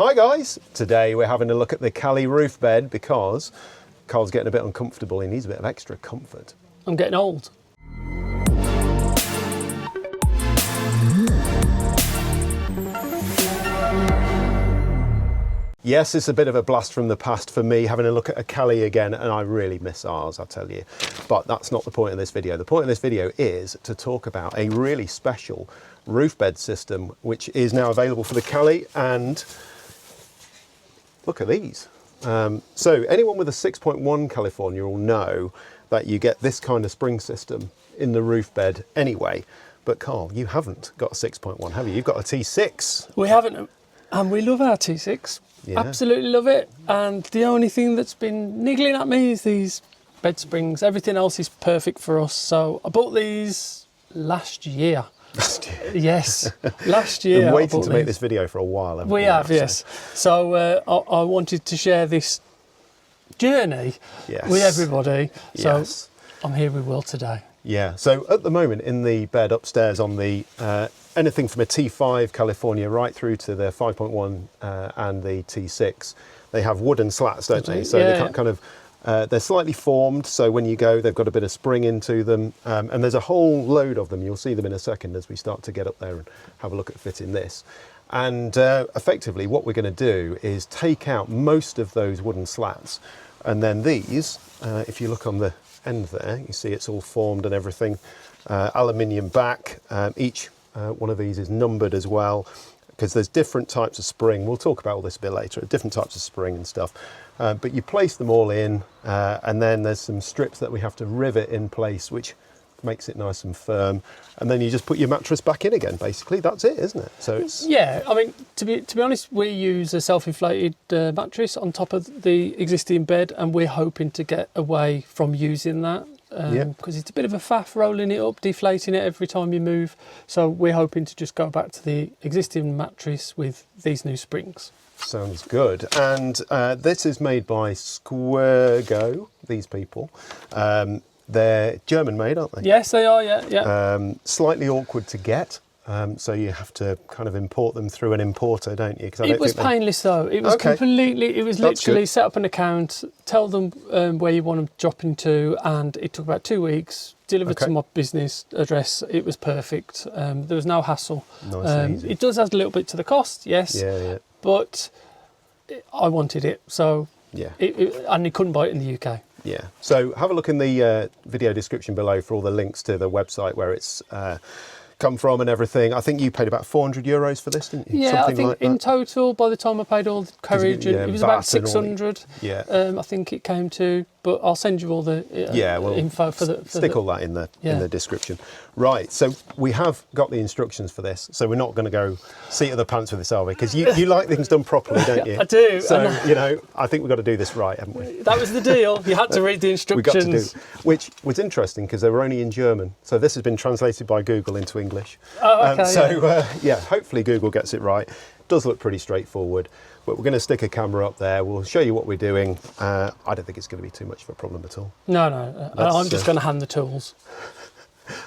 Hi guys, today we're having a look at the Cali roof bed because Carl's getting a bit uncomfortable. He needs a bit of extra comfort. I'm getting old. Yes, it's a bit of a blast from the past for me having a look at a Cali again, and I really miss ours, I tell you. But that's not the point of this video. The point of this video is to talk about a really special roof bed system which is now available for the Cali, and look at these. So anyone with a 6.1 California will know that you get this kind of spring system in the roof bed anyway. But Carl, you haven't got a 6.1, have you? You've got a T6. We haven't, and we love our T6. Yeah. Absolutely love it. And the only thing that's been niggling at me is these bed springs. Everything else is perfect for us. So I bought these last year. Yes, last year. Been waiting to make this video for a while. Haven't we have, yes. So I wanted to share this journey with everybody. So I'm here with Will today. Yeah. So at the moment in the bed upstairs on the anything from a T5 California right through to the 5.1 and the T6, they have wooden slats, don't they? So they kind of they're slightly formed, so when you go, they've got a bit of spring into them, and there's a whole load of them. You'll see them in a second as we start to get up there and have a look at fitting this. And effectively, what we're going to do is take out most of those wooden slats, and then these, if you look on the end there, you see it's all formed and everything. Aluminium back. Each one of these is numbered as well, because there's different types of spring. We'll talk about all this a bit later, different types of spring and stuff. But you place them all in, and then there's some strips that we have to rivet in place, which makes it nice and firm. And then you just put your mattress back in again, basically. That's it, isn't it? So it's... Yeah, I mean, to be honest, we use a self-inflated mattress on top of the existing bed, and we're hoping to get away from using that. Because it's a bit of a faff rolling it up, deflating it every time you move. So we're hoping to just go back to the existing mattress with these new springs. Sounds good. And this is made by Squarego, these people. They're German made, aren't they? Yes, they are, yeah. Slightly awkward to get. So you have to kind of import them through an importer, don't you? It was painless though. It was completely, it was literally set up an account, tell them where you want them dropping to, and it took about 2 weeks, delivered to my business address. It was perfect. There was no hassle. Nice and easy. It does add a little bit to the cost, yes. Yeah. But I wanted it, so and you couldn't buy it in the UK. Yeah, so have a look in the video description below for all the links to the website where it's come from and everything. I think you paid about €400 for this, didn't you? Yeah, something I think like in total, by the time I paid all the carriage, it was about 600. I think it came to. But I'll send you all the info for the... Stick all that in the description. Right, so we have got the instructions for this, so we're not going to go seat of the pants with this, are we? Because you like things done properly, don't you? I do. So, you know, I think we've got to do this right, haven't we? That was the deal. You had to read the instructions. We got to do, which was interesting because they were only in German. So this has been translated by Google into English. Oh, okay. Hopefully Google gets it right. Does look pretty straightforward, but we're going to stick a camera up there. We'll show you what we're doing. I don't think it's going to be too much of a problem at all. No. I'm just going to hand the tools.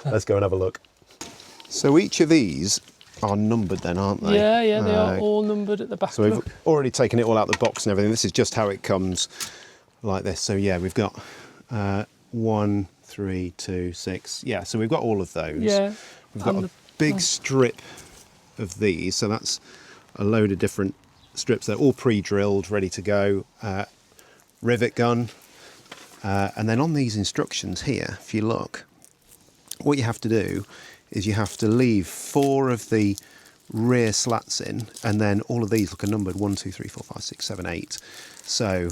Let's go and have a look. So each of these are numbered then, aren't they? Yeah, they are all numbered at the back. So we've already taken it all out of the box and everything. This is just how it comes, like this. So yeah, we've got 1, 3, 2, 6. Yeah, so we've got all of those. Yeah. We've got a big strip of these. So that's a load of different strips. They're all pre-drilled, ready to go. Rivet gun. And then on these instructions here, if you look, what you have to do is you have to leave 4 of the rear slats in, and then all of these look are numbered 1, 2, 3, 4, 5, 6, 7, 8. So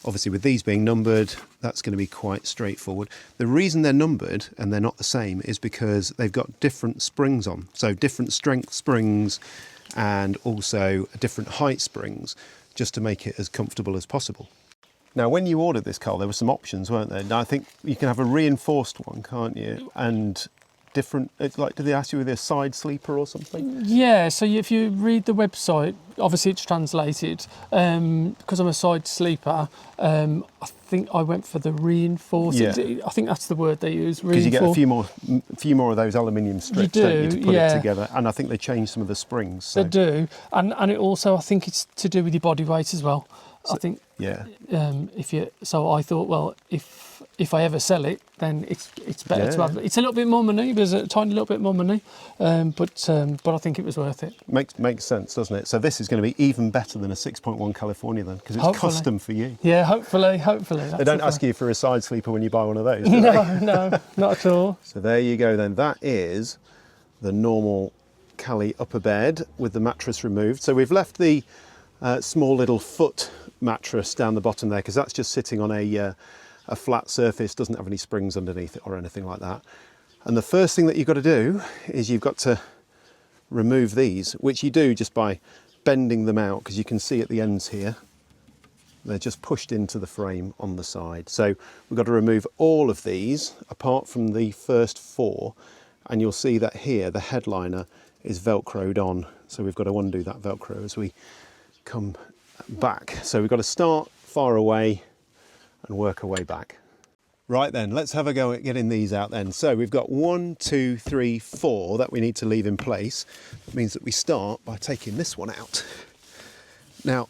obviously with these being numbered, that's going to be quite straightforward. The reason they're numbered and they're not the same is because they've got different springs on. So different strength springs and also different height springs, just to make it as comfortable as possible. Now, when you ordered this, Carl, there were some options, weren't there? Now, I think you can have a reinforced one, can't you? And different, it's like, do they ask you with a side sleeper or something? Yeah, so if you read the website, obviously it's translated. Because I'm a side sleeper, I think I went for the reinforced. Yeah. I think that's the word they use. Because you get a few more of those aluminium strips, don't you, to put it together. And I think they changed some of the springs. So. They do, and it also, I think it's to do with your body weight as well. I think. Yeah. So I thought, well, if I ever sell it, then it's better to have. It's a little bit more money. There's a tiny little bit more money, but I think it was worth it. Makes sense, doesn't it? So this is going to be even better than a 6.1 California then, because it's custom for you. Yeah, hopefully. They don't ask you for a side sleeper when you buy one of those. No, not at all. So there you go then. That is the normal Cali upper bed with the mattress removed. So we've left the small little foot mattress down the bottom there because that's just sitting on a flat surface, doesn't have any springs underneath it or anything like that. And the first thing that you've got to do is you've got to remove these, which you do just by bending them out, because you can see at the ends here they're just pushed into the frame on the side. So we've got to remove all of these apart from the first 4, and you'll see that here the headliner is velcroed on, so we've got to undo that velcro as we come back. So we've got to start far away and work our way back. Right then, let's have a go at getting these out then. So we've got 1, 2, 3, 4 that we need to leave in place. That means that we start by taking this one out. Now,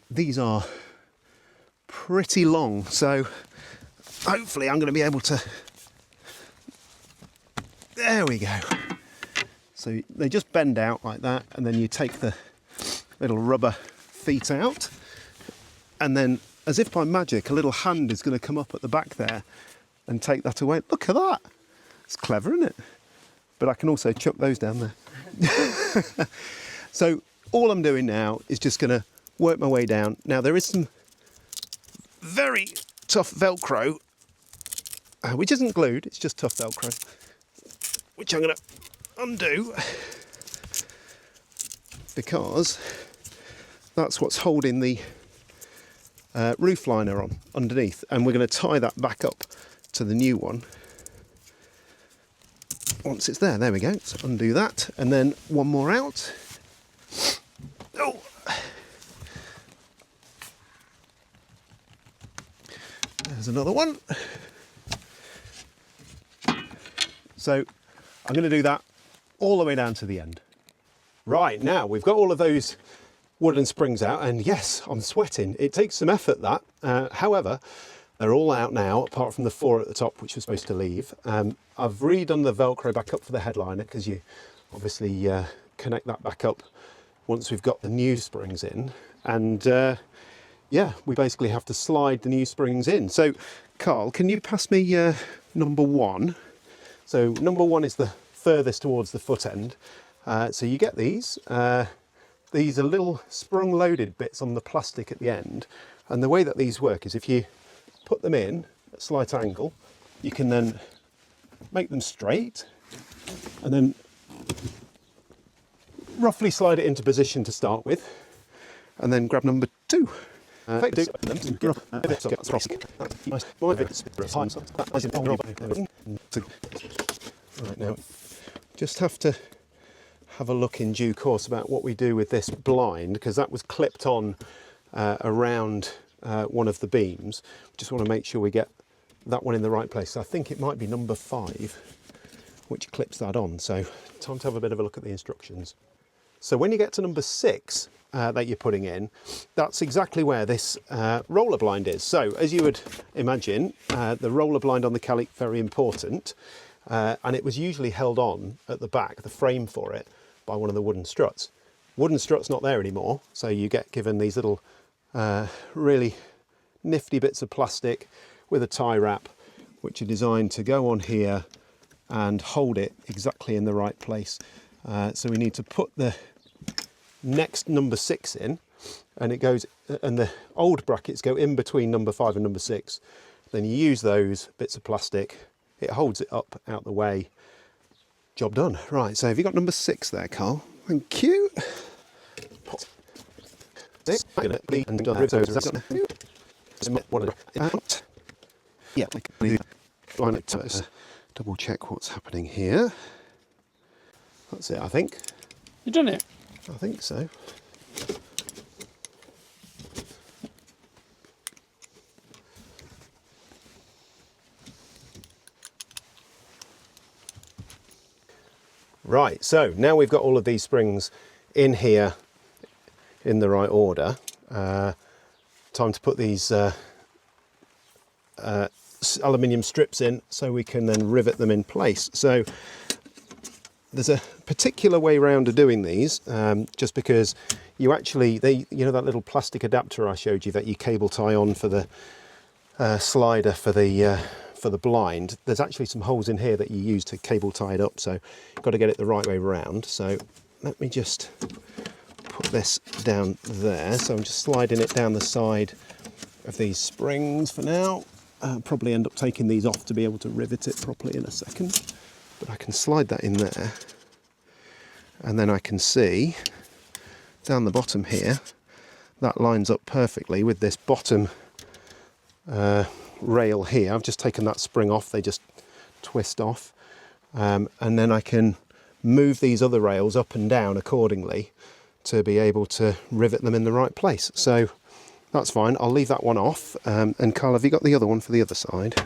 these are pretty long, so hopefully I'm going to be able to... There we go. So they just bend out like that, and then you take the little rubber feet out, and then as if by magic, a little hand is going to come up at the back there and take that away. Look at that. It's clever, isn't it? But I can also chuck those down there. So all I'm doing now is just going to work my way down. Now there is some very tough Velcro, which isn't glued, it's just tough Velcro, which I'm going to undo because that's what's holding the roof liner on underneath, and we're going to tie that back up to the new one once it's there. There we go. So undo that, and then one more out. Oh, there's another one. So I'm going to do that all the way down to the end. Right, now we've got all of those wooden springs out, and yes, I'm sweating. It takes some effort, that. However, they're all out now, apart from the 4 at the top, which we're supposed to leave. I've redone the Velcro back up for the headliner, because you obviously connect that back up once we've got the new springs in. And yeah, we basically have to slide the new springs in. So, Carl, can you pass me number 1? So number 1 is the furthest towards the foot end. So you get these. These are little sprung-loaded bits on the plastic at the end, and the way that these work is if you put them in at a slight angle, you can then make them straight, and then roughly slide it into position to start with, and then grab number 2. Right now, just have to have a look in due course about what we do with this blind, because that was clipped on around one of the beams. Just want to make sure we get that one in the right place. So I think it might be number 5 which clips that on. So time to have a bit of a look at the instructions. So when you get to number 6 that you're putting in, that's exactly where this roller blind is. So as you would imagine, the roller blind on the Cali, very important, and it was usually held on at the back, the frame for it, by one of the wooden struts. Wooden strut's not there anymore, so you get given these little really nifty bits of plastic with a tie wrap, which are designed to go on here and hold it exactly in the right place. So we need to put the next number 6 in, and it goes, and the old brackets go in between number 5 and number 6. Then you use those bits of plastic, it holds it up out the way. Job done. Right, so have you got number 6 there, Carl? Thank you. Yeah. double check what's happening here. That's it, I think. You done it? I think so. Right, so now we've got all of these springs in here in the right order. Time to put these aluminium strips in so we can then rivet them in place. So there's a particular way round of doing these, just because you actually, you know that little plastic adapter I showed you that you cable tie on for the slider for the blind, there's actually some holes in here that you use to cable tie it up, so you've got to get it the right way round. So let me just put this down there. So I'm just sliding it down the side of these springs for now. Probably end up taking these off to be able to rivet it properly in a second, but I can slide that in there, and then I can see down the bottom here that lines up perfectly with this bottom rail here. I've just taken that spring off, they just twist off, and then I can move these other rails up and down accordingly to be able to rivet them in the right place. So that's fine, I'll leave that one off. And Carl, have you got the other one for the other side?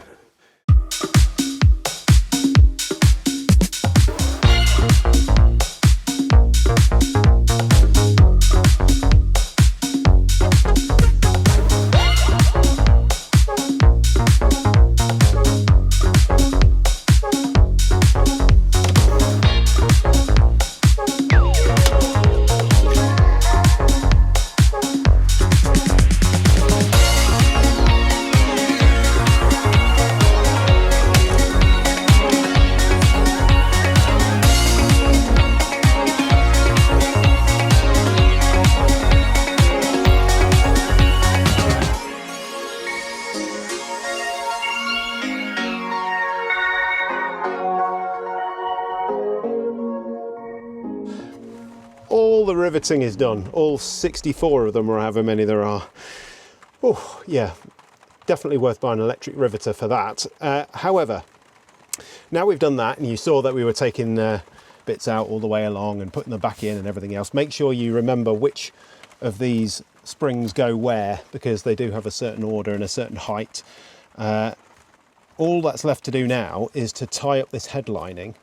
All the riveting is done, all 64 of them, or however many there are. Oh yeah, definitely worth buying an electric riveter for that. However, now we've done that, and you saw that we were taking bits out all the way along and putting them back in and everything else, make sure you remember which of these springs go where, because they do have a certain order and a certain height. All that's left to do now is to tie up this head lining,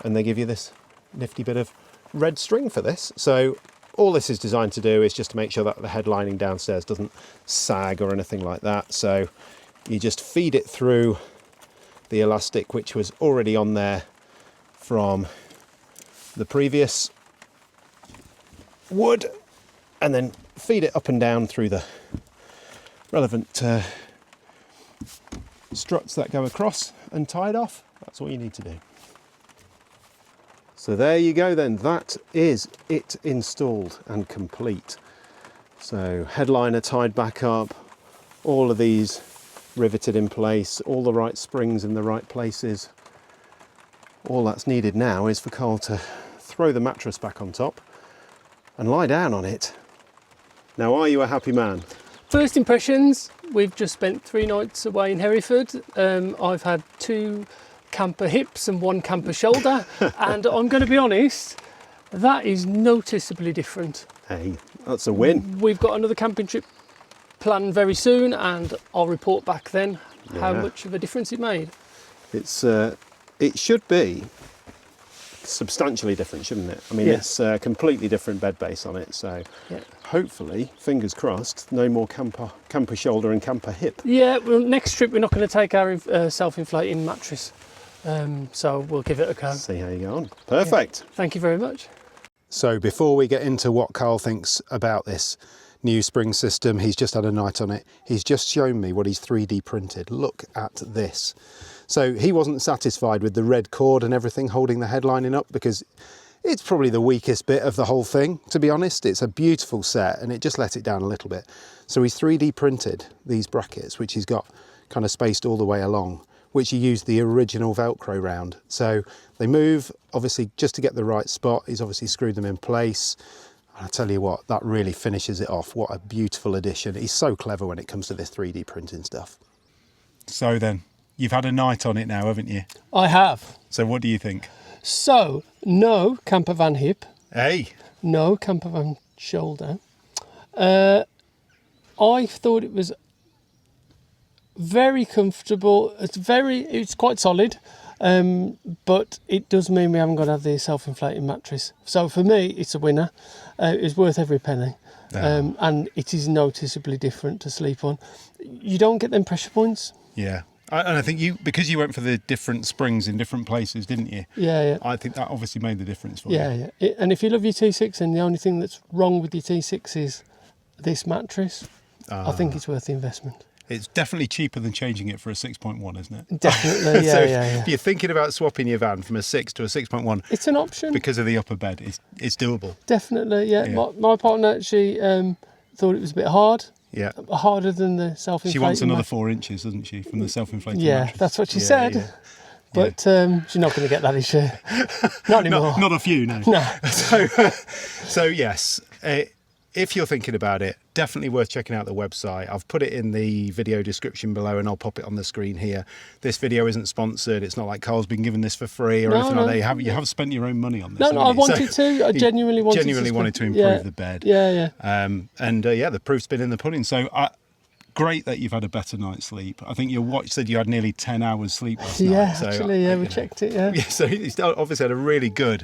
and they give you this nifty bit of red string for this. So all this is designed to do is just to make sure that the head lining downstairs doesn't sag or anything like that. So you just feed it through the elastic, which was already on there from the previous wood, and then feed it up and down through the relevant struts that go across and tie it off. That's all you need to do. So there you go then, that is it installed and complete. So headliner tied back up, all of these riveted in place, all the right springs in the right places. All that's needed now is for Carl to throw the mattress back on top and lie down on it. Now, are you a happy man? First impressions, we've just spent 3 nights away in Hereford. I've had 2 camper hips and 1 camper shoulder, and I'm going to be honest, that is noticeably different. Hey, that's a win. We've got another camping trip planned very soon, and I'll report back then how much of a difference it made. It should be substantially different, shouldn't it? I mean, it's a completely different bed base on it, so hopefully, fingers crossed, no more camper shoulder and camper hip. Yeah, well, next trip we're not going to take our self-inflating mattress, so we'll give it a go. See how you go on. Perfect. Yeah. Thank you very much. So before we get into what Carl thinks about this new spring system, he's just had a night on it. He's just shown me what he's 3D printed. Look at this. So he wasn't satisfied with the red cord and everything holding the headlining up, because it's probably the weakest bit of the whole thing, to be honest. It's a beautiful set and it just let it down a little bit. So he's 3D printed these brackets, which he's got kind of spaced all the way along, which he used the original Velcro round. So they move, obviously, just to get the right spot. He's obviously screwed them in place. I tell you what, that really finishes it off. What a beautiful addition. He's so clever when it comes to this 3D printing stuff. So then, You've had a night on it now, haven't you? I have. So what do you think? So, no campervan hip. Hey. No campervan shoulder. I thought it was very comfortable. It's quite solid, but it does mean we haven't got to have the self-inflating mattress. So for me, it's a winner. It's worth every penny, and it is noticeably different to sleep on. You don't get them pressure points. Yeah. And I think because you went for the different springs in different places, didn't you? Yeah. I think that obviously made the difference for you. Yeah. And if you love your T6, and the only thing that's wrong with your T6 is this mattress, I think it's worth the investment. It's definitely cheaper than changing it for a 6.1, isn't it? Definitely, yeah. If you're thinking about swapping your van from a 6 to a 6.1, it's an option. Because of the upper bed, it's doable. Definitely, yeah. My partner, she thought it was a bit hard. Yeah. Harder than the self-inflating. She wants another 4 inches, doesn't she, from the self-inflating mattress? That's what she said. Yeah. But she's not going to get that, is she? Not anymore. Not a few, no. No. So yes, if you're thinking about it, definitely worth checking out the website. I've put it in the video description below, and I'll pop it on the screen here. This video isn't sponsored. It's not like Carl's been given this for free or anything like that. You have spent your own money on this. No, I wanted to. I genuinely wanted to improve the bed. Yeah. The proof's been in the pudding. So great that you've had a better night's sleep. I think your watch said you had nearly 10 hours sleep last night. Yeah, actually, we checked it. Yeah. So he's obviously had a really good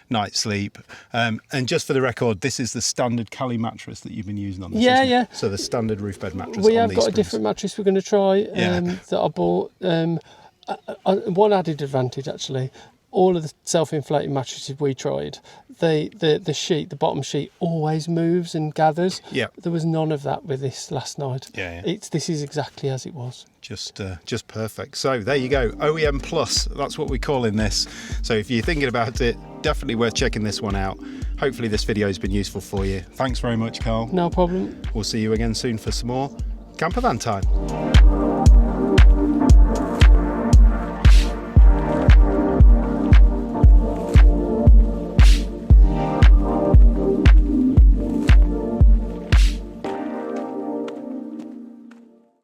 night's sleep. And just for the record, this is the standard Cali mattress that you've been using on this. Yeah. So the standard roof bed mattress. We have got a different mattress we're going to try that I bought. One added advantage, actually, all of the self-inflating mattresses we tried, the sheet, the bottom sheet, always moves and gathers. Yeah. There was none of that with this last night. Yeah. This is exactly as it was. Just perfect. So there you go, OEM Plus. That's what we're calling this. So if you're thinking about it, definitely worth checking this one out. Hopefully this video has been useful for you. Thanks very much, Carl. No problem. We'll see you again soon for some more Campervan Time.